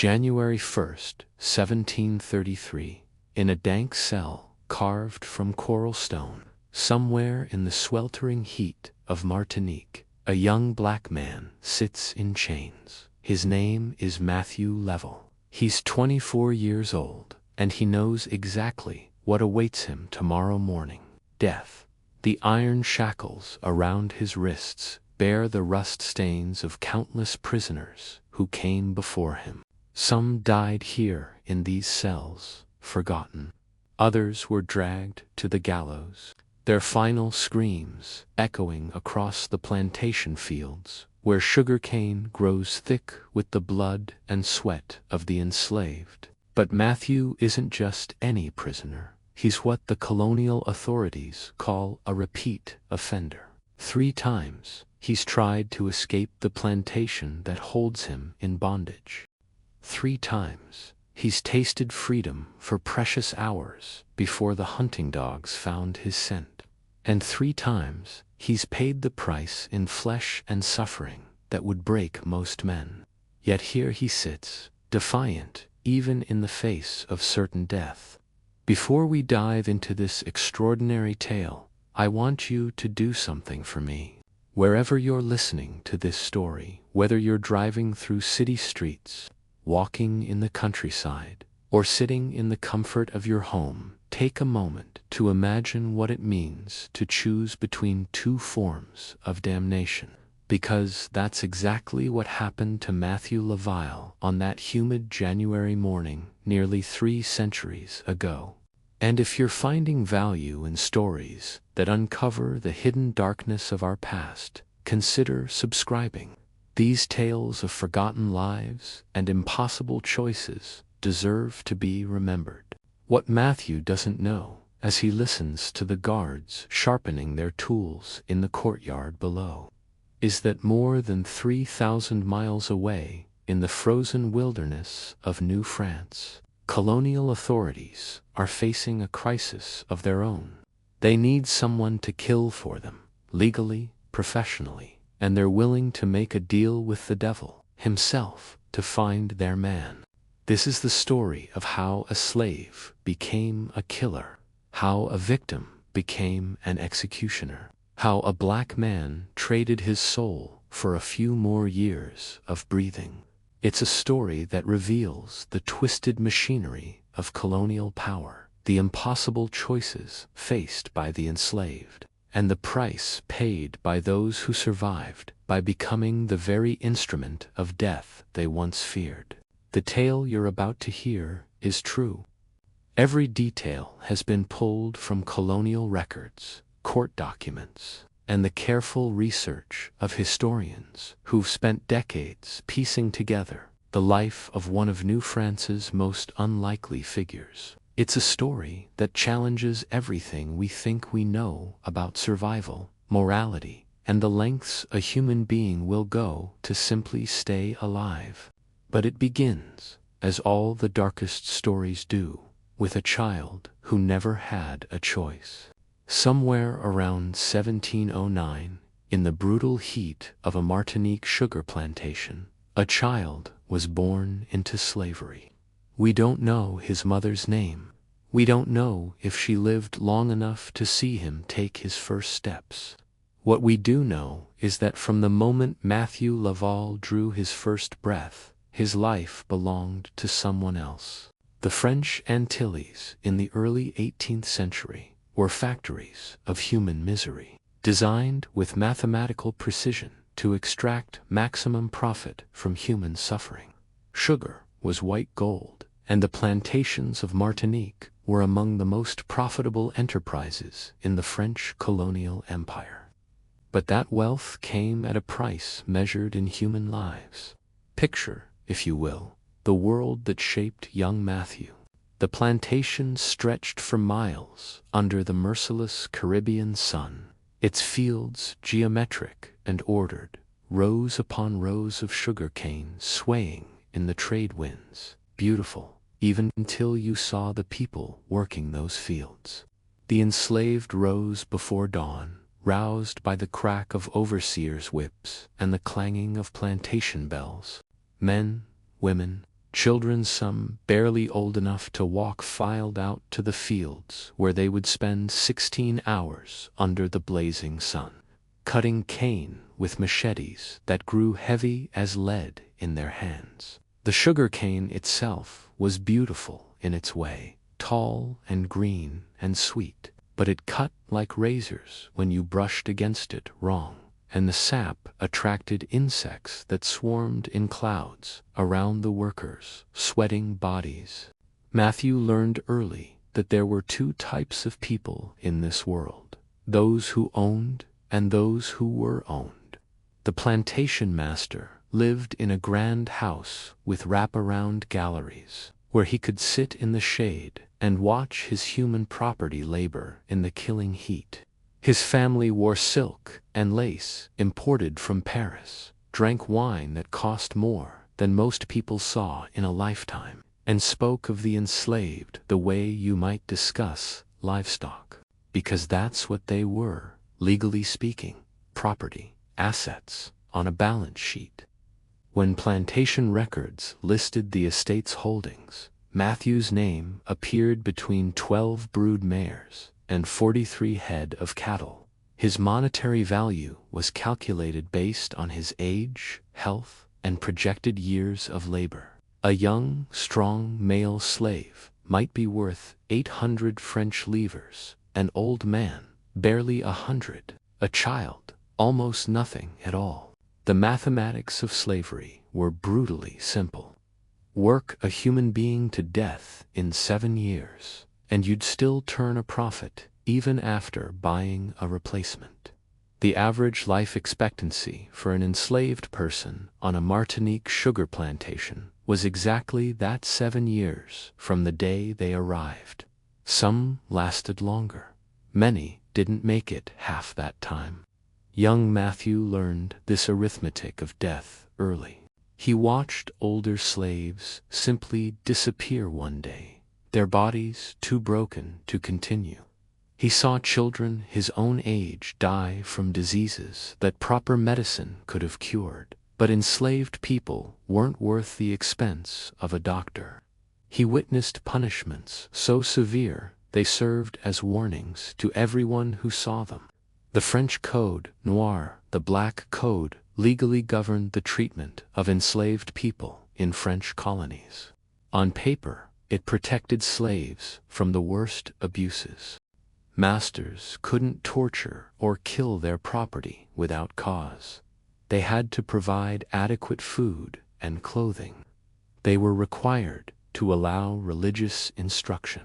January 1st, 1733, in a dank cell carved from coral stone, somewhere in the sweltering heat of Martinique, a young black man sits in chains. His name is Mathieu Léveillé. He's 24 years old, and he knows exactly what awaits him tomorrow morning: death. The iron shackles around his wrists bear the rust stains of countless prisoners who came before him. Some died here in these cells, forgotten. Others were dragged to the gallows, their final screams echoing across the plantation fields, where sugarcane grows thick with the blood and sweat of the enslaved. But Mathieu isn't just any prisoner. He's what the colonial authorities call a repeat offender. 3 times he's tried to escape the plantation that holds him in bondage. 3 times he's tasted freedom for precious hours before the hunting dogs found his scent. And 3 times he's paid the price in flesh and suffering that would break most men. Yet here he sits, defiant even in the face of certain death. Before we dive into this extraordinary tale, I want you to do something for me. Wherever you're listening to this story, whether you're driving through city streets, walking in the countryside, or sitting in the comfort of your home, take a moment to imagine what it means to choose between 2 forms of damnation. Because that's exactly what happened to Mathieu Léveillé on that humid January morning nearly 3 centuries ago. And if you're finding value in stories that uncover the hidden darkness of our past, consider subscribing. These tales of forgotten lives and impossible choices deserve to be remembered. What Mathieu doesn't know, as he listens to the guards sharpening their tools in the courtyard below, is that more than 3,000 miles away, in the frozen wilderness of New France, colonial authorities are facing a crisis of their own. They need someone to kill for them, legally, professionally, and they're willing to make a deal with the devil himself to find their man. This is the story of how a slave became a killer, how a victim became an executioner, how a black man traded his soul for a few more years of breathing. It's a story that reveals the twisted machinery of colonial power, the impossible choices faced by the enslaved, and the price paid by those who survived by becoming the very instrument of death they once feared. The tale you're about to hear is true. Every detail has been pulled from colonial records, court documents, and the careful research of historians who've spent decades piecing together the life of one of New France's most unlikely figures. It's a story that challenges everything we think we know about survival, morality, and the lengths a human being will go to simply stay alive. But it begins, as all the darkest stories do, with a child who never had a choice. Somewhere around 1709, in the brutal heat of a Martinique sugar plantation, a child was born into slavery. We don't know his mother's name. We don't know if she lived long enough to see him take his first steps. What we do know is that from the moment Mathieu Léveillé drew his first breath, his life belonged to someone else. The French Antilles in the early 18th century were factories of human misery, designed with mathematical precision to extract maximum profit from human suffering. Sugar was white gold, and the plantations of Martinique were among the most profitable enterprises in the French colonial empire. But that wealth came at a price measured in human lives. Picture, if you will, the world that shaped young Mathieu. The plantation stretched for miles under the merciless Caribbean sun, its fields geometric and ordered, rows upon rows of sugarcane swaying in the trade winds, beautiful, even until you saw the people working those fields. The enslaved rose before dawn, roused by the crack of overseers' whips and the clanging of plantation bells. Men, women, Children, some barely old enough to walk, filed out to the fields where they would spend 16 hours under the blazing sun, cutting cane with machetes that grew heavy as lead in their hands. The sugar cane itself was beautiful in its way, tall and green and sweet, but it cut like razors when you brushed against it wrong, and the sap attracted insects that swarmed in clouds around the workers' sweating bodies. Matthew learned early that there were two types of people in this world: those who owned and those who were owned. The plantation master lived in a grand house with wraparound galleries, where he could sit in the shade and watch his human property labor in the killing heat. His family wore silk and lace imported from Paris, drank wine that cost more than most people saw in a lifetime, and spoke of the enslaved the way you might discuss livestock, because that's what they were, legally speaking: property, assets on a balance sheet. When plantation records listed the estate's holdings, Matthew's name appeared between 12 brood mares and 43 head of cattle. His monetary value was calculated based on his age, health, and projected years of labor. A young, strong male slave might be worth 800 French livres, an old man barely 100, a child almost nothing at all. The mathematics of slavery were brutally simple. Work a human being to death in 7 years, and you'd still turn a profit even after buying a replacement. The average life expectancy for an enslaved person on a Martinique sugar plantation was exactly that: 7 years from the day they arrived. Some lasted longer. Many didn't make it half that time. Young Matthew learned this arithmetic of death early. He watched older slaves simply disappear one day, their bodies too broken to continue. He saw children his own age die from diseases that proper medicine could have cured, but enslaved people weren't worth the expense of a doctor. He witnessed punishments so severe they served as warnings to everyone who saw them. The French Code Noir, the Black Code, legally governed the treatment of enslaved people in French colonies. On paper, it protected slaves from the worst abuses. Masters couldn't torture or kill their property without cause. They had to provide adequate food and clothing. They were required to allow religious instruction.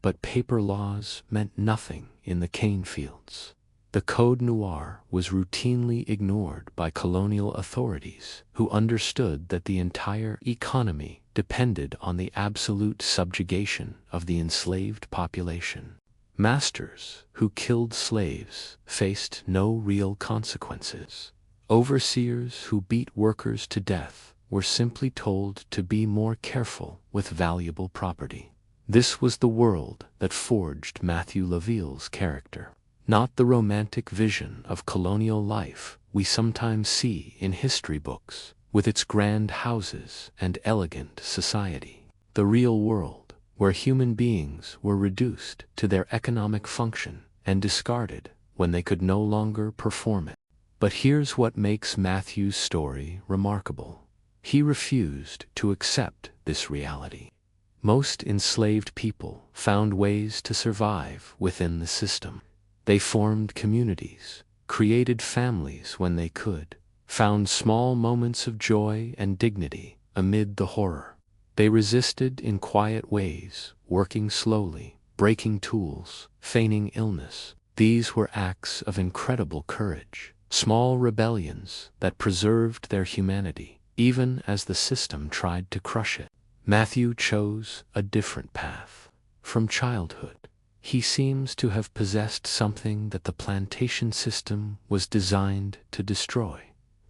But paper laws meant nothing in the cane fields. The Code Noir was routinely ignored by colonial authorities, who understood that the entire economy depended on the absolute subjugation of the enslaved population. Masters who killed slaves faced no real consequences. Overseers who beat workers to death were simply told to be more careful with valuable property. This was the world that forged Mathieu Léveillé's character, not the romantic vision of colonial life we sometimes see in history books, with its grand houses and elegant society. The real world, where human beings were reduced to their economic function and discarded when they could no longer perform it. But here's what makes Matthew's story remarkable. He refused to accept this reality. Most enslaved people found ways to survive within the system. They formed communities, created families when they could, found small moments of joy and dignity amid the horror. They resisted in quiet ways, working slowly, breaking tools, feigning illness. These were acts of incredible courage, small rebellions that preserved their humanity, even as the system tried to crush it. Matthew chose a different path. From childhood, he seems to have possessed something that the plantation system was designed to destroy: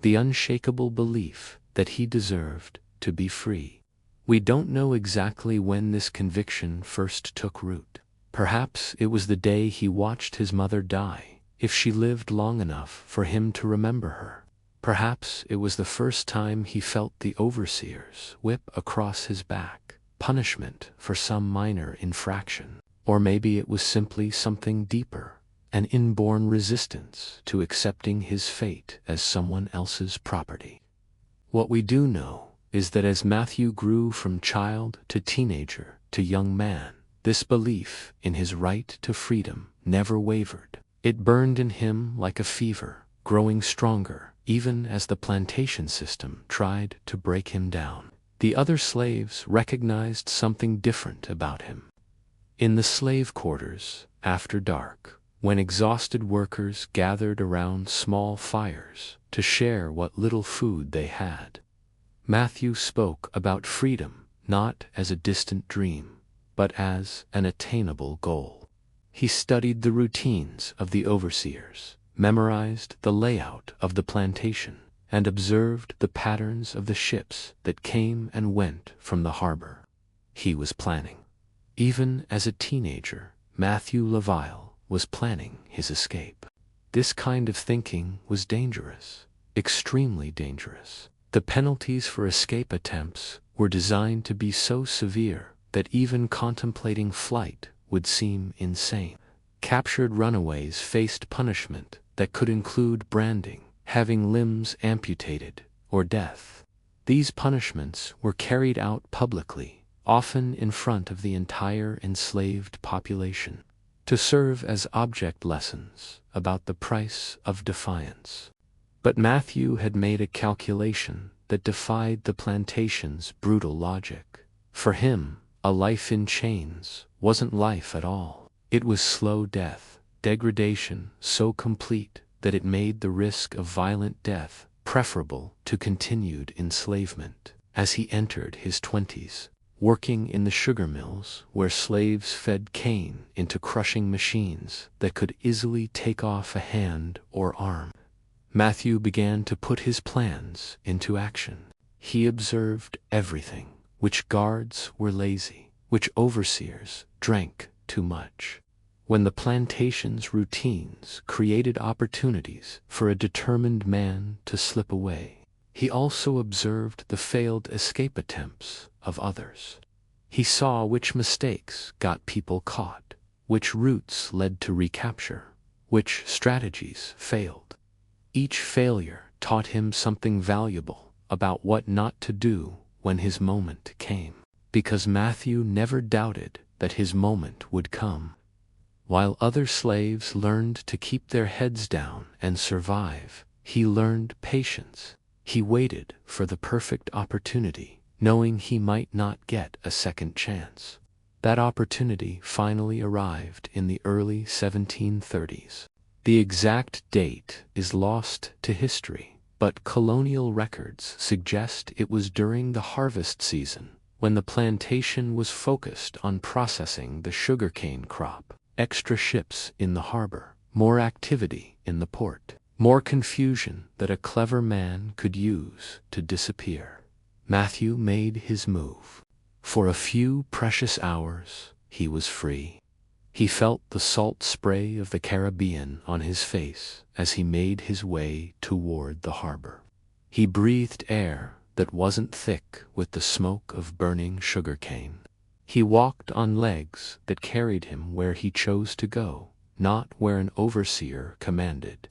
the unshakable belief that he deserved to be free. We don't know exactly when this conviction first took root. Perhaps it was the day he watched his mother die, if she lived long enough for him to remember her. Perhaps it was the first time he felt the overseer's whip across his back, punishment for some minor infraction. Or maybe it was simply something deeper, an inborn resistance to accepting his fate as someone else's property. What we do know is that as Mathieu grew from child to teenager to young man, this belief in his right to freedom never wavered. It burned in him like a fever, growing stronger even as the plantation system tried to break him down. The other slaves recognized something different about him. In the slave quarters, after dark, when exhausted workers gathered around small fires to share what little food they had, Mathieu spoke about freedom not as a distant dream, but as an attainable goal. He studied the routines of the overseers, memorized the layout of the plantation, and observed the patterns of the ships that came and went from the harbor. He was planning. Even as a teenager, Mathieu Léveillé was planning his escape. This kind of thinking was dangerous, extremely dangerous. The penalties for escape attempts were designed to be so severe that even contemplating flight would seem insane. Captured runaways faced punishment that could include branding, having limbs amputated, or death. These punishments were carried out publicly, often in front of the entire enslaved population, to serve as object lessons about the price of defiance. But Mathieu had made a calculation that defied the plantation's brutal logic. For him, a life in chains wasn't life at all. It was slow death, degradation so complete that it made the risk of violent death preferable to continued enslavement. As he entered his 20s, working in the sugar mills where slaves fed cane into crushing machines that could easily take off a hand or arm, Mathieu began to put his plans into action. He observed everything: which guards were lazy, which overseers drank too much, when the plantation's routines created opportunities for a determined man to slip away. He also observed the failed escape attempts of others. He saw which mistakes got people caught, which routes led to recapture, which strategies failed. Each failure taught him something valuable about what not to do when his moment came, because Mathieu never doubted that his moment would come. While other slaves learned to keep their heads down and survive, he learned patience. He waited for the perfect opportunity, knowing he might not get a second chance. That opportunity finally arrived in the early 1730s. The exact date is lost to history, but colonial records suggest it was during the harvest season, when the plantation was focused on processing the sugarcane crop. Extra ships in the harbor, more activity in the port, more confusion that a clever man could use to disappear. Mathieu made his move. For a few precious hours, he was free. He felt the salt spray of the Caribbean on his face as he made his way toward the harbor. He breathed air that wasn't thick with the smoke of burning sugarcane. He walked on legs that carried him where he chose to go, not where an overseer commanded.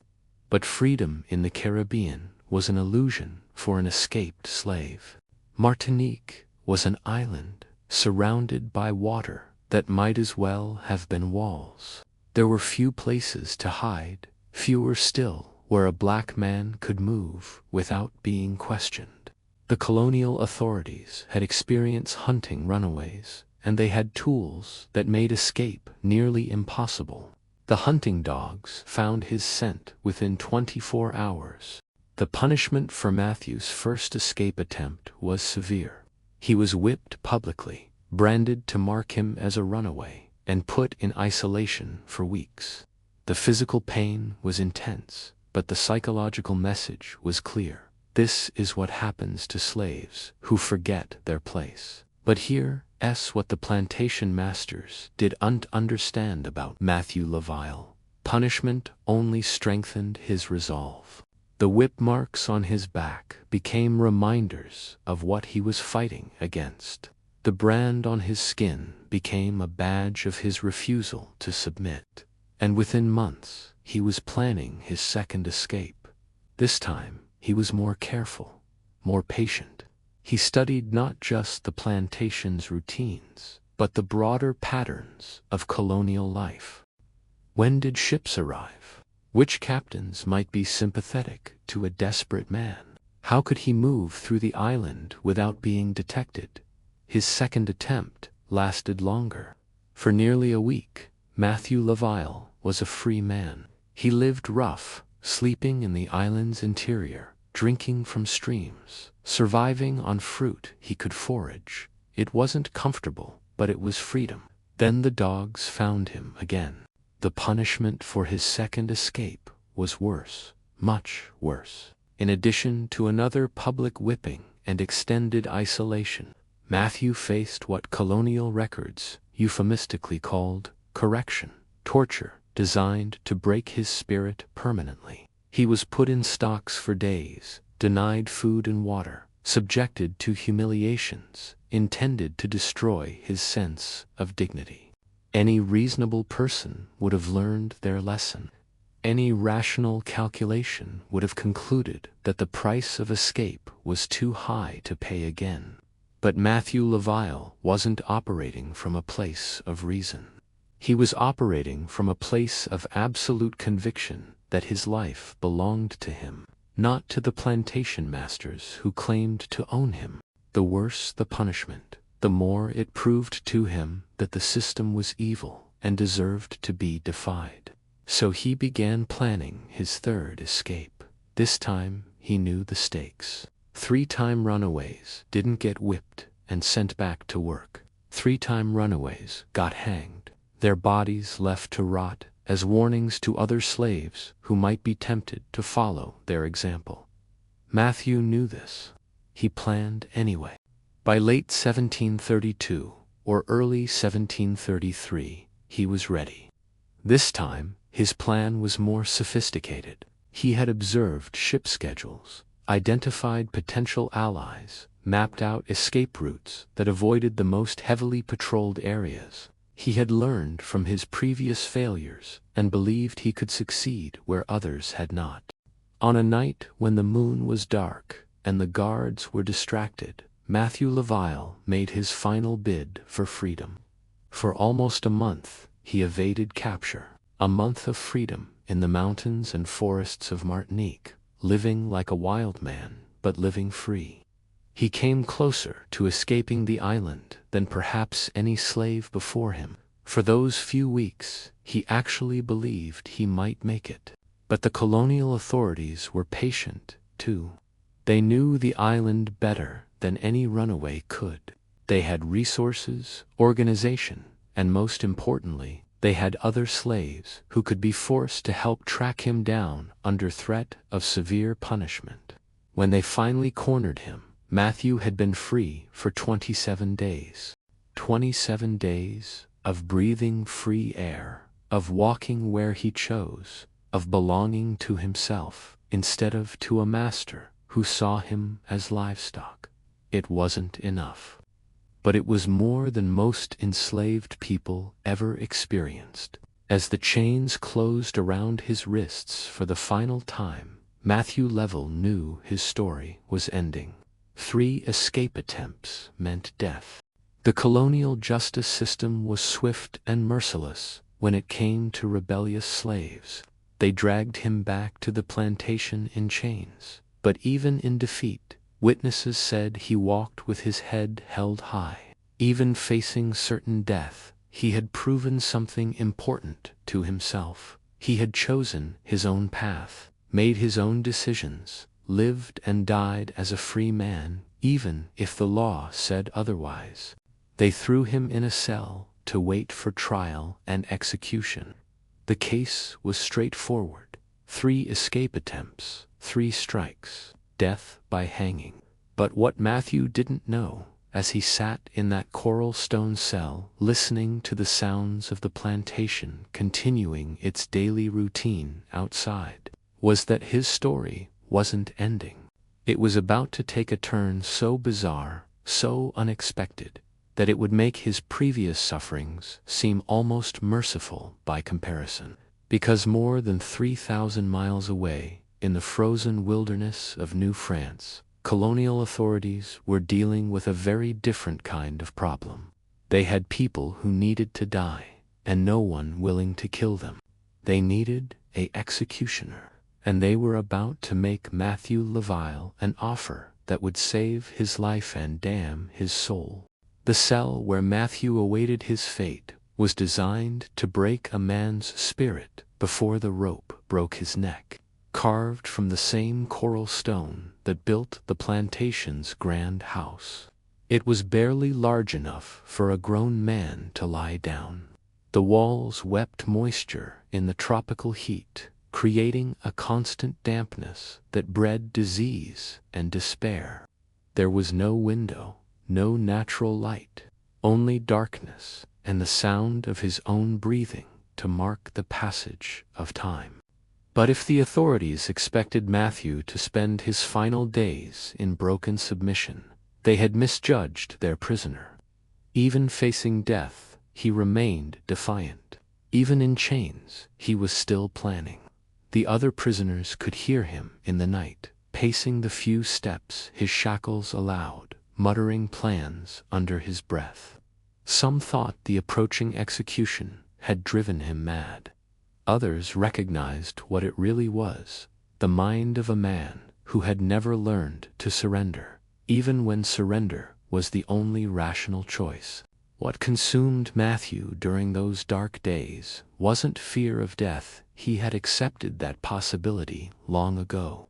But freedom in the Caribbean was an illusion for an escaped slave. Martinique was an island surrounded by water that might as well have been walls. There were few places to hide, fewer still where a black man could move without being questioned. The colonial authorities had experienced hunting runaways, and they had tools that made escape nearly impossible. The hunting dogs found his scent within 24 hours. The punishment for Mathieu's first escape attempt was severe. He was whipped publicly, branded to mark him as a runaway, and put in isolation for weeks. The physical pain was intense, but the psychological message was clear. This is what happens to slaves who forget their place. But here's what the plantation masters didn't understand about Mathieu Léveillé. Punishment only strengthened his resolve. The whip marks on his back became reminders of what he was fighting against. The brand on his skin became a badge of his refusal to submit. And within months, he was planning his second escape. This time, he was more careful, more patient. He studied not just the plantation's routines, but the broader patterns of colonial life. When did ships arrive? Which captains might be sympathetic to a desperate man? How could he move through the island without being detected? His second attempt lasted longer. For nearly a week, Mathieu Léveillé was a free man. He lived rough, sleeping in the island's interior, drinking from streams, surviving on fruit he could forage. It wasn't comfortable, but it was freedom. Then the dogs found him again. The punishment for his second escape was worse, much worse. In addition to another public whipping and extended isolation, Mathieu faced what colonial records euphemistically called correction, torture designed to break his spirit permanently. He was put in stocks for days, denied food and water, subjected to humiliations intended to destroy his sense of dignity. Any reasonable person would have learned their lesson. Any rational calculation would have concluded that the price of escape was too high to pay again. But Mathieu Léveillé wasn't operating from a place of reason. He was operating from a place of absolute conviction that his life belonged to him, not to the plantation masters who claimed to own him. The worse the punishment, the more it proved to him that the system was evil and deserved to be defied. So he began planning his third escape. This time he knew the stakes. 3-time runaways didn't get whipped and sent back to work. 3-time runaways got hanged, their bodies left to rot as warnings to other slaves who might be tempted to follow their example. Mathieu knew this. He planned anyway. By late 1732 or early 1733, he was ready. This time, his plan was more sophisticated. He had observed ship schedules, identified potential allies, mapped out escape routes that avoided the most heavily patrolled areas. He had learned from his previous failures and believed he could succeed where others had not. On a night when the moon was dark and the guards were distracted, Mathieu Léveillé made his final bid for freedom. For almost a month, he evaded capture, a month of freedom in the mountains and forests of Martinique, living like a wild man, but living free. He came closer to escaping the island than perhaps any slave before him. For those few weeks, he actually believed he might make it. But the colonial authorities were patient, too. They knew the island better than any runaway could. They had resources, organization, and most importantly, they had other slaves who could be forced to help track him down under threat of severe punishment. When they finally cornered him, Mathieu had been free for 27 days. 27 days of breathing free air, of walking where he chose, of belonging to himself instead of to a master who saw him as livestock. It wasn't enough. But it was more than most enslaved people ever experienced. As the chains closed around his wrists for the final time, Mathieu Léveillé knew his story was ending. 3 escape attempts meant death. The colonial justice system was swift and merciless when it came to rebellious slaves. They dragged him back to the plantation in chains. But even in defeat, witnesses said he walked with his head held high. Even facing certain death, he had proven something important to himself. He had chosen his own path, made his own decisions, lived and died as a free man, even if the law said otherwise. They threw him in a cell to wait for trial and execution. The case was straightforward. 3 escape attempts, 3 strikes, death by hanging. But what Mathieu didn't know, as he sat in that coral stone cell listening to the sounds of the plantation continuing its daily routine outside, was that his story wasn't ending. It was about to take a turn so bizarre, so unexpected, that it would make his previous sufferings seem almost merciful by comparison. Because more than 3,000 miles away, in the frozen wilderness of New France, colonial authorities were dealing with a very different kind of problem. They had people who needed to die, and no one willing to kill them. They needed an executioner, and they were about to make Mathieu Léveillé an offer that would save his life and damn his soul. The cell where Mathieu awaited his fate was designed to break a man's spirit before the rope broke his neck, carved from the same coral stone that built the plantation's grand house. It was barely large enough for a grown man to lie down. The walls wept moisture in the tropical heat, creating a constant dampness that bred disease and despair. There was no window, no natural light, only darkness and the sound of his own breathing to mark the passage of time. But if the authorities expected Mathieu to spend his final days in broken submission, they had misjudged their prisoner. Even facing death, he remained defiant. Even in chains, he was still planning. The other prisoners could hear him in the night, pacing the few steps his shackles allowed, muttering plans under his breath. Some thought the approaching execution had driven him mad. Others recognized what it really was, the mind of a man who had never learned to surrender, even when surrender was the only rational choice. What consumed Mathieu during those dark days wasn't fear of death. He had accepted that possibility long ago.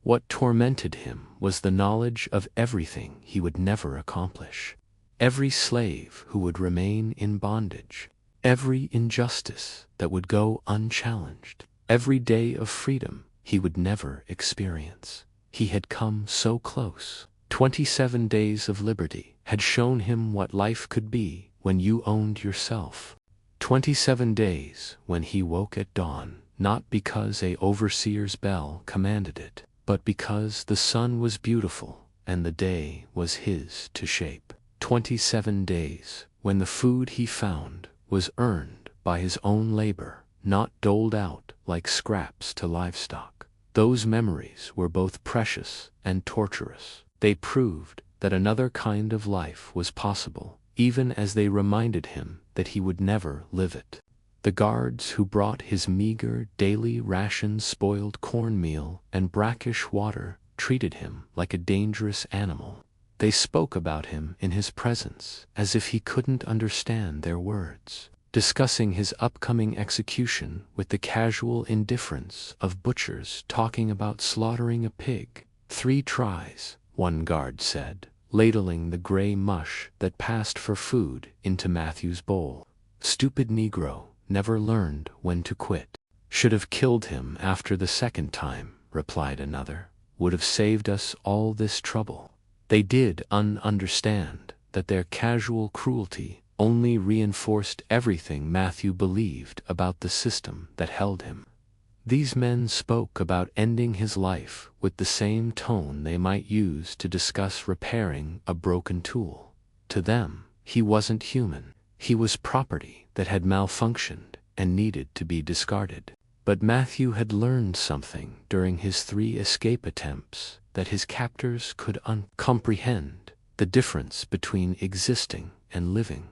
What tormented him was the knowledge of everything he would never accomplish. Every slave who would remain in bondage, every injustice that would go unchallenged, every day of freedom he would never experience. He had come so close. 27 days of liberty had shown him what life could be when you owned yourself. 27 days when he woke at dawn, not because an overseer's bell commanded it, but because the sun was beautiful and the day was his to shape. 27 days when the food he found was earned by his own labor, not doled out like scraps to livestock. Those memories were both precious and torturous. They proved that another kind of life was possible, even as they reminded him that he would never live it. The guards who brought his meager daily rations spoiled cornmeal and brackish water treated him like a dangerous animal. They spoke about him in his presence as if he couldn't understand their words, discussing his upcoming execution with the casual indifference of butchers talking about slaughtering a pig. 3 tries, one guard said, ladling the gray mush that passed for food into Mathieu's bowl. Stupid Negro, never learned when to quit. Should have killed him after the second time, replied another. Would have saved us all this trouble. They did understand that their casual cruelty only reinforced everything Mathieu believed about the system that held him. These men spoke about ending his life with the same tone they might use to discuss repairing a broken tool. To them, he wasn't human. He was property that had malfunctioned and needed to be discarded. But Mathieu had learned something during his 3 escape attempts that his captors could comprehend: the difference between existing and living.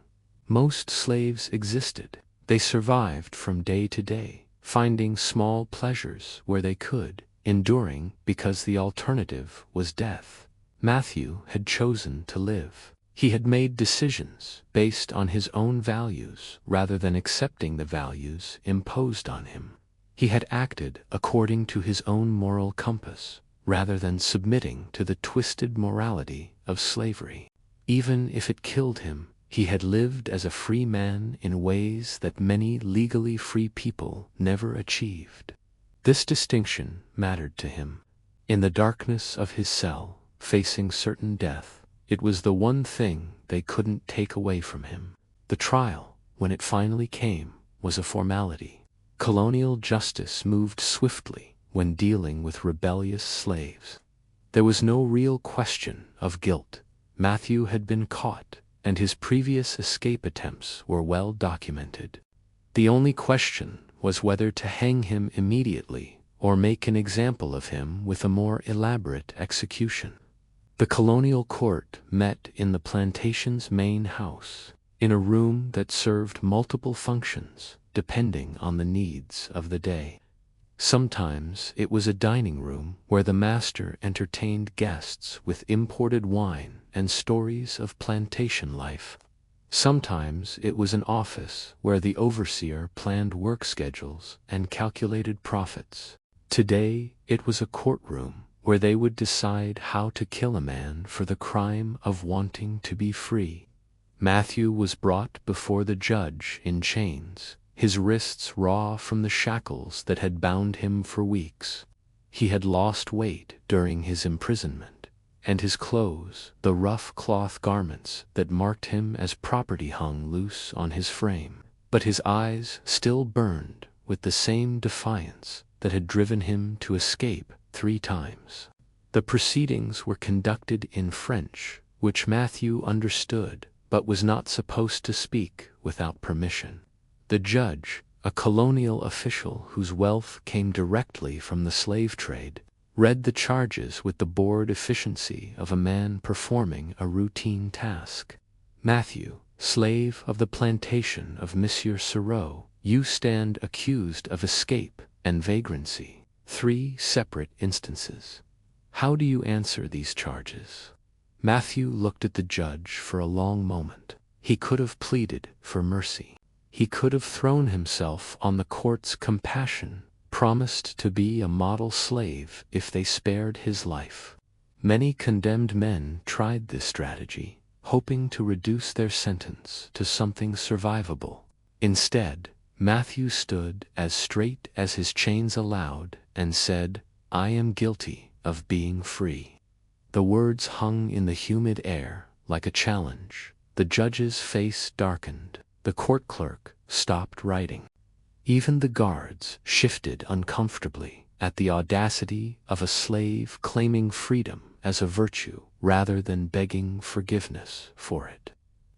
Most slaves existed. They survived from day to day, finding small pleasures where they could, enduring because the alternative was death. Mathieu had chosen to live. He had made decisions based on his own values rather than accepting the values imposed on him. He had acted according to his own moral compass rather than submitting to the twisted morality of slavery. Even if it killed him, he had lived as a free man in ways that many legally free people never achieved. This distinction mattered to him. In the darkness of his cell, facing certain death, it was the one thing they couldn't take away from him. The trial, when it finally came, was a formality. Colonial justice moved swiftly, when dealing with rebellious slaves. There was no real question of guilt. Mathieu had been caught, and his previous escape attempts were well documented. The only question was whether to hang him immediately or make an example of him with a more elaborate execution. The colonial court met in the plantation's main house, in a room that served multiple functions depending on the needs of the day. Sometimes it was a dining room where the master entertained guests with imported wine and stories of plantation life. Sometimes it was an office where the overseer planned work schedules and calculated profits. Today it was a courtroom where they would decide how to kill a man for the crime of wanting to be free. Mathieu was brought before the judge in chains, his wrists raw from the shackles that had bound him for weeks. He had lost weight during his imprisonment, and his clothes, the rough cloth garments that marked him as property, hung loose on his frame. But his eyes still burned with the same defiance that had driven him to escape 3 times. The proceedings were conducted in French, which Mathieu understood, but was not supposed to speak without permission. The judge, a colonial official whose wealth came directly from the slave trade, read the charges with the bored efficiency of a man performing a routine task. Mathieu, slave of the plantation of Monsieur Sereau, you stand accused of escape and vagrancy. 3 separate instances. How do you answer these charges? Mathieu looked at the judge for a long moment. He could have pleaded for mercy. He could have thrown himself on the court's compassion, promised to be a model slave if they spared his life. Many condemned men tried this strategy, hoping to reduce their sentence to something survivable. Instead, Mathieu stood as straight as his chains allowed and said, "I am guilty of being free." The words hung in the humid air like a challenge. The judge's face darkened. The court clerk stopped writing. Even the guards shifted uncomfortably at the audacity of a slave claiming freedom as a virtue rather than begging forgiveness for it.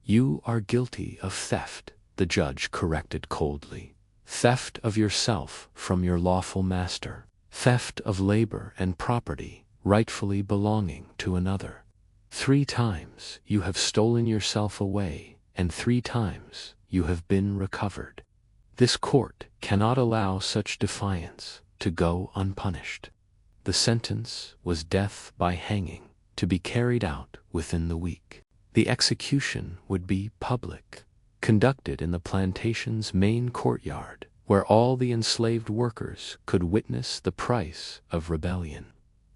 "You are guilty of theft," the judge corrected coldly. "Theft of yourself from your lawful master. Theft of labor and property rightfully belonging to another. 3 times you have stolen yourself away, and 3 times you have been recovered. This court cannot allow such defiance to go unpunished." The sentence was death by hanging, to be carried out within the week. The execution would be public, conducted in the plantation's main courtyard, where all the enslaved workers could witness the price of rebellion.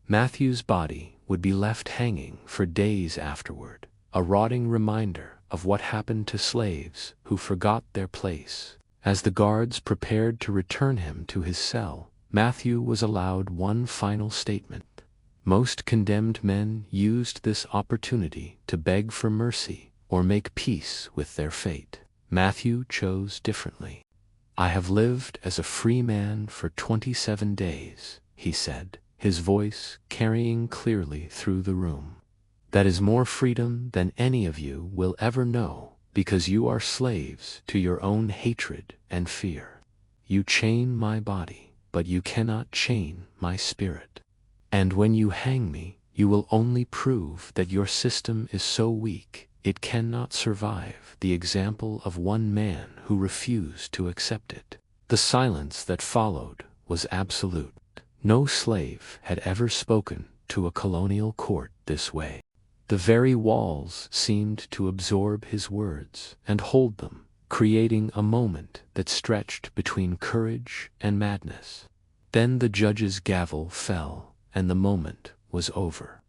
Mathieu's body would be left hanging for days afterward, a rotting reminder of what happened to slaves who forgot their place. As the guards prepared to return him to his cell, Mathieu was allowed one final statement. Most condemned men used this opportunity to beg for mercy or make peace with their fate. Mathieu chose differently. "I have lived as a free man for 27 days, he said, his voice carrying clearly through the room. "That is more freedom than any of you will ever know, because you are slaves to your own hatred and fear. You chain my body, but you cannot chain my spirit. And when you hang me, you will only prove that your system is so weak it cannot survive the example of one man who refused to accept it." The silence that followed was absolute. No slave had ever spoken to a colonial court this way. The very walls seemed to absorb his words and hold them, creating a moment that stretched between courage and madness. Then the judge's gavel fell, and the moment was over.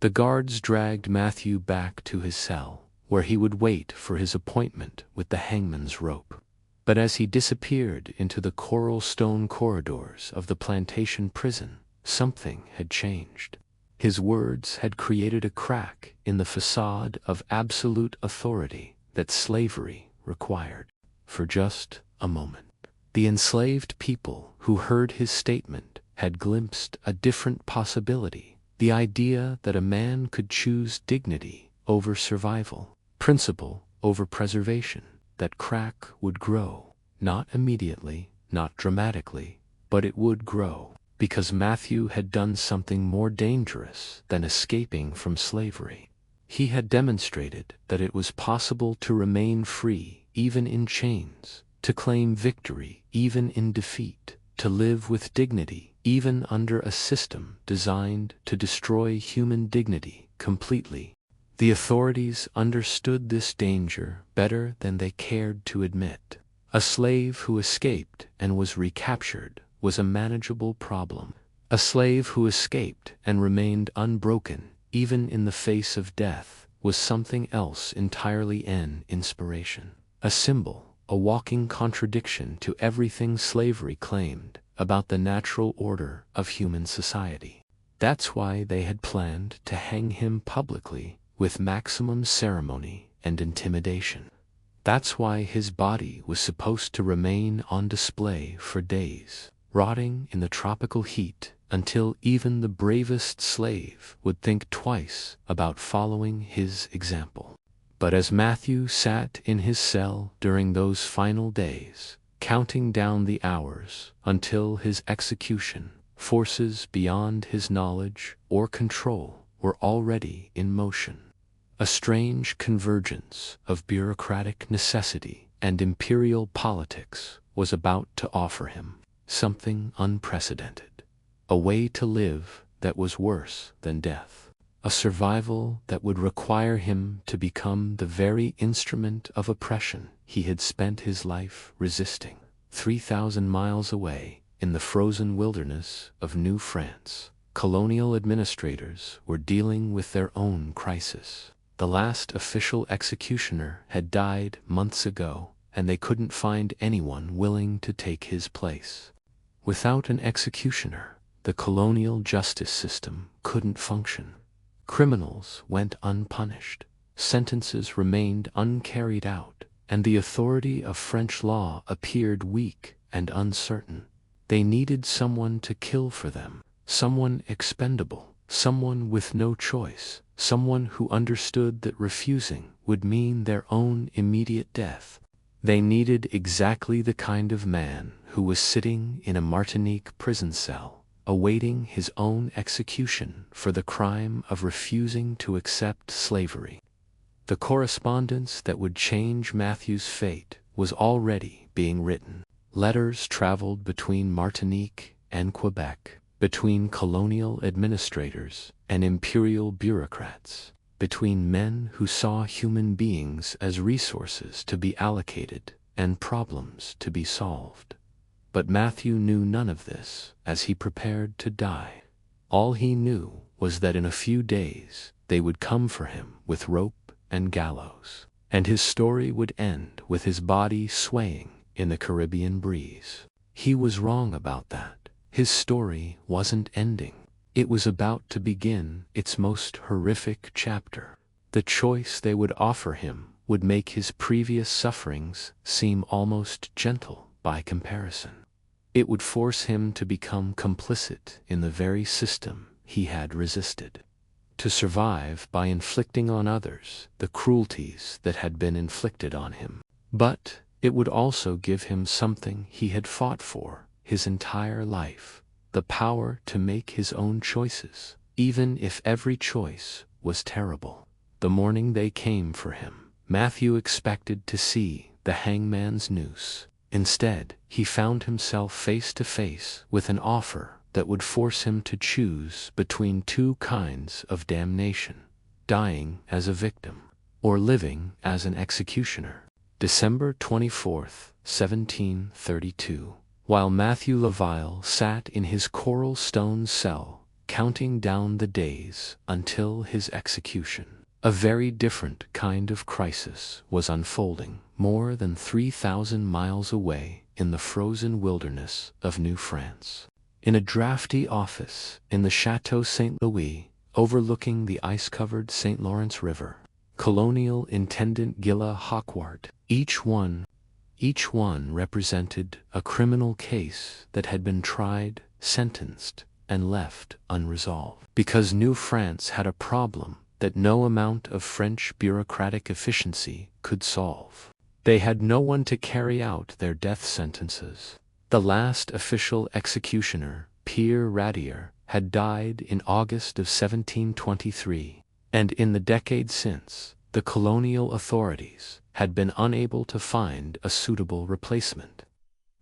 The guards dragged Mathieu back to his cell, where he would wait for his appointment with the hangman's rope. But as he disappeared into the coral stone corridors of the plantation prison, something had changed. His words had created a crack in the facade of absolute authority that slavery required. For just a moment, the enslaved people who heard his statement had glimpsed a different possibility, the idea that a man could choose dignity over survival, principle over preservation, that crack would grow, not immediately, not dramatically, but it would grow, because Mathieu had done something more dangerous than escaping from slavery. He had demonstrated that it was possible to remain free even in chains, to claim victory even in defeat, to live with dignity even under a system designed to destroy human dignity completely. The authorities understood this danger better than they cared to admit. A slave who escaped and was recaptured was a manageable problem. A slave who escaped and remained unbroken, even in the face of death, was something else entirely. An inspiration, a symbol, a walking contradiction to everything slavery claimed about the natural order of human society. That's why they had planned to hang him publicly with maximum ceremony and intimidation. That's why his body was supposed to remain on display for days, rotting in the tropical heat until even the bravest slave would think twice about following his example. But as Mathieu sat in his cell during those final days, counting down the hours until his execution, forces beyond his knowledge or control were already in motion. A strange convergence of bureaucratic necessity and imperial politics was about to offer him something unprecedented, a way to live that was worse than death, a survival that would require him to become the very instrument of oppression he had spent his life resisting. 3,000 miles away, in the frozen wilderness of New France, colonial administrators were dealing with their own crisis. The last official executioner had died months ago, and they couldn't find anyone willing to take his place. Without an executioner, the colonial justice system couldn't function. Criminals went unpunished, sentences remained uncarried out, and the authority of French law appeared weak and uncertain. They needed someone to kill for them, someone expendable, someone with no choice, someone who understood that refusing would mean their own immediate death. They needed exactly the kind of man who was sitting in a Martinique prison cell, awaiting his own execution for the crime of refusing to accept slavery. The correspondence that would change Mathieu's fate was already being written. Letters traveled between Martinique and Quebec, between colonial administrators and imperial bureaucrats, between men who saw human beings as resources to be allocated and problems to be solved. But Mathieu knew none of this as he prepared to die. All he knew was that in a few days they would come for him with rope and gallows, and his story would end with his body swaying in the Caribbean breeze. He was wrong about that. His story wasn't ending. It was about to begin its most horrific chapter. The choice they would offer him would make his previous sufferings seem almost gentle by comparison. It would force him to become complicit in the very system he had resisted, to survive by inflicting on others the cruelties that had been inflicted on him. But it would also give him something he had fought for his entire life, the power to make his own choices, even if every choice was terrible. The morning they came for him, Mathieu expected to see the hangman's noose. Instead, he found himself face to face with an offer that would force him to choose between two kinds of damnation: dying as a victim, or living as an executioner. December 24th, 1732. While Mathieu Léveillé sat in his coral stone cell, counting down the days until his execution, a very different kind of crisis was unfolding more than 3,000 miles away in the frozen wilderness of New France. In a drafty office in the Château St. Louis, overlooking the ice-covered St. Lawrence River, Colonial Intendant Gilla Hawkwart, each one represented a criminal case that had been tried, sentenced, and left unresolved. Because New France had a problem that no amount of French bureaucratic efficiency could solve. They had no one to carry out their death sentences. The last official executioner, Pierre Radier, had died in August of 1723, and in the decade since, the colonial authorities had been unable to find a suitable replacement.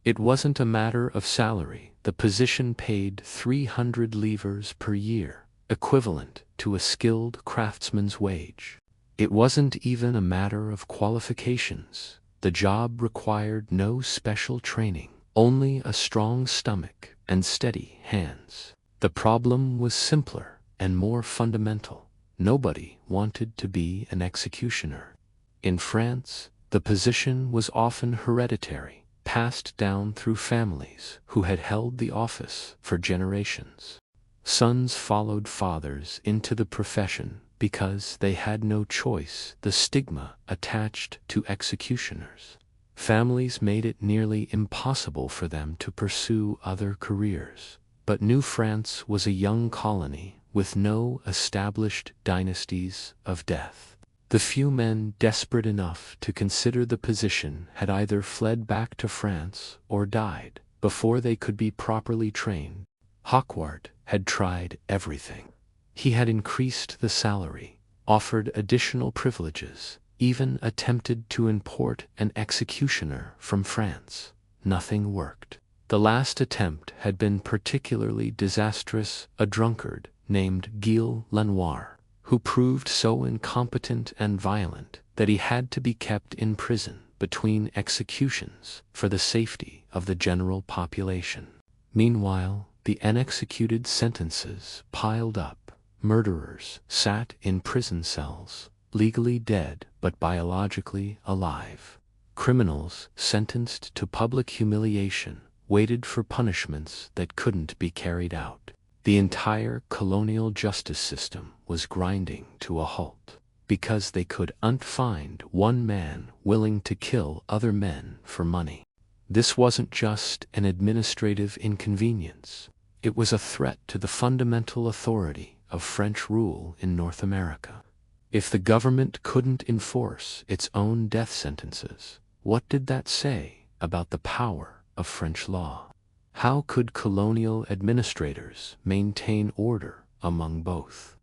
It wasn't a matter of salary. The position paid 300 livres per year, equivalent to a skilled craftsman's wage. It wasn't even a matter of qualifications. The job required no special training, only a strong stomach and steady hands. The problem was simpler and more fundamental. Nobody wanted to be an executioner. In France, the position was often hereditary, passed down through families who had held the office for generations. Sons followed fathers into the profession because they had no choice. The stigma attached to executioners. Families made it nearly impossible for them to pursue other careers. But New France was a young colony with no established dynasties of death. The few men desperate enough to consider the position had either fled back to France or died before they could be properly trained. Hawkwart had tried everything. He had increased the salary, offered additional privileges, even attempted to import an executioner from France. Nothing worked. The last attempt had been particularly disastrous. A drunkard named Gilles Lenoir, who proved so incompetent and violent that he had to be kept in prison between executions for the safety of the general population. Meanwhile, the unexecuted sentences piled up. Murderers sat in prison cells, legally dead but biologically alive. Criminals sentenced to public humiliation waited for punishments that couldn't be carried out. The entire colonial justice system was grinding to a halt because they couldn't find one man willing to kill other men for money. This wasn't just an administrative inconvenience. It was a threat to the fundamental authority of French rule in North America. If the government couldn't enforce its own death sentences, what did that say about the power of French law? How could colonial administrators maintain order among both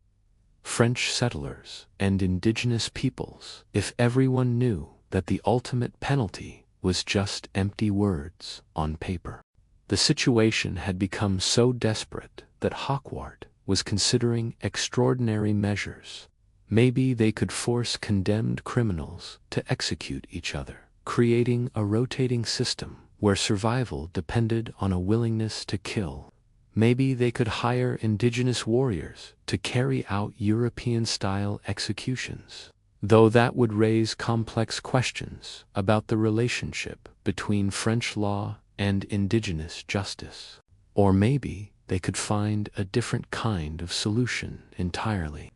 French settlers and indigenous peoples if everyone knew that the ultimate penalty was just empty words on paper? The situation had become so desperate that Hawkwart was considering extraordinary measures. Maybe they could force condemned criminals to execute each other, creating a rotating system where survival depended on a willingness to kill. Maybe they could hire indigenous warriors to carry out European-style executions, though that would raise complex questions about the relationship between French law and indigenous justice. Or maybe they could find a different kind of solution entirely.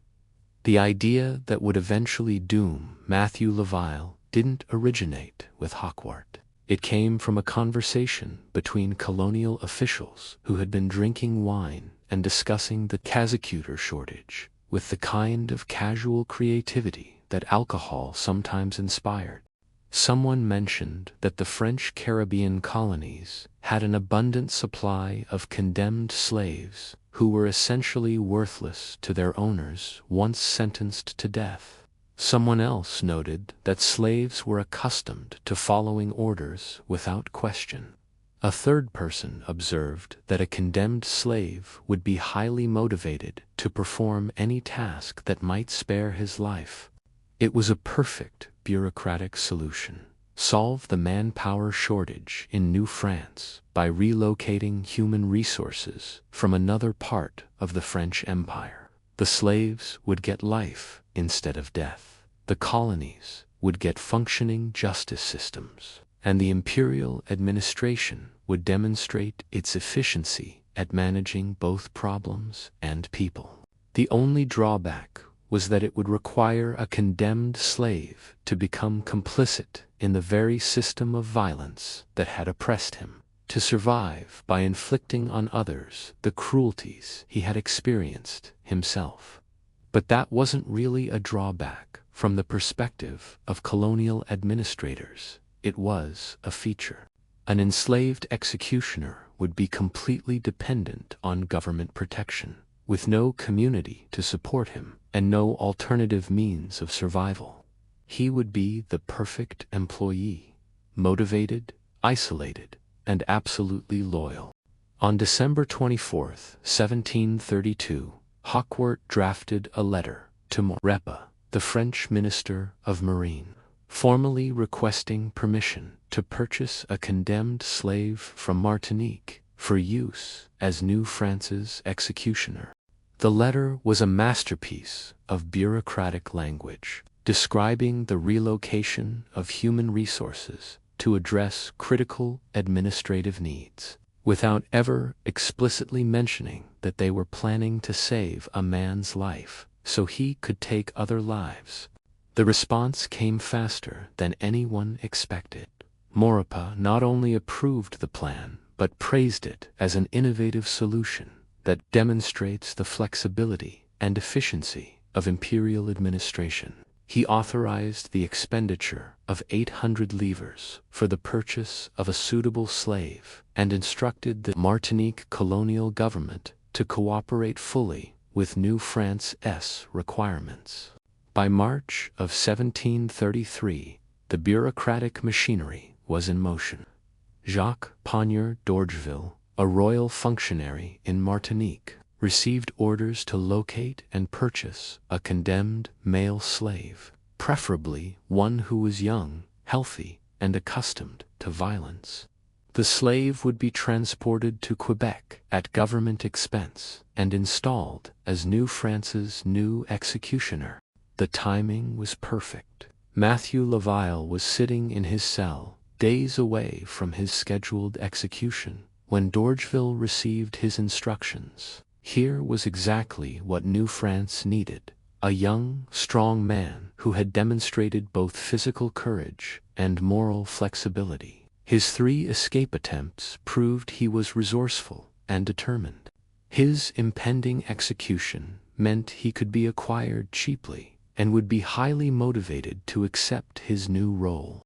The idea that would eventually doom Mathieu Léveillé didn't originate with Hawkwart. It came from a conversation between colonial officials who had been drinking wine and discussing the executor shortage with the kind of casual creativity that alcohol sometimes inspired. Someone mentioned that the French Caribbean colonies had an abundant supply of condemned slaves who were essentially worthless to their owners once sentenced to death. Someone else noted that slaves were accustomed to following orders without question. A third person observed that a condemned slave would be highly motivated to perform any task that might spare his life. It was a perfect bureaucratic solution. Solve the manpower shortage in New France by relocating human resources from another part of the French Empire. The slaves would get life instead of death. The colonies would get functioning justice systems, and the imperial administration would demonstrate its efficiency at managing both problems and people. The only drawback was that it would require a condemned slave to become complicit in the very system of violence that had oppressed him. to survive by inflicting on others the cruelties he had experienced himself. But that wasn't really a drawback from the perspective of colonial administrators. It was a feature. An enslaved executioner would be completely dependent on government protection, with no community to support him and no alternative means of survival. He would be the perfect employee, motivated, isolated, and absolutely loyal. On December 24, 1732, Hawkworth drafted a letter to Maurepas, the French Minister of Marine, formally requesting permission to purchase a condemned slave from Martinique for use as New France's executioner. The letter was a masterpiece of bureaucratic language, describing the relocation of human resources to address critical administrative needs, without ever explicitly mentioning that they were planning to save a man's life so he could take other lives. The response came faster than anyone expected. Maurepas not only approved the plan, but praised it as an innovative solution that demonstrates the flexibility and efficiency of imperial administration. He authorized the expenditure of 800 livres for the purchase of a suitable slave and instructed the Martinique colonial government to cooperate fully with New France's requirements. By March of 1733, the bureaucratic machinery was in motion. Jacques Ponier d'Orgeville, a royal functionary in Martinique, received orders to locate and purchase a condemned male slave, preferably one who was young, healthy, and accustomed to violence. The slave would be transported to Quebec at government expense and installed as New France's new executioner. The timing was perfect. Mathieu Léveillé was sitting in his cell, days away from his scheduled execution, when d'Orgeville received his instructions. Here was exactly what New France needed: a young, strong man who had demonstrated both physical courage and moral flexibility. His 3 escape attempts proved he was resourceful and determined. His impending execution meant he could be acquired cheaply and would be highly motivated to accept his new role.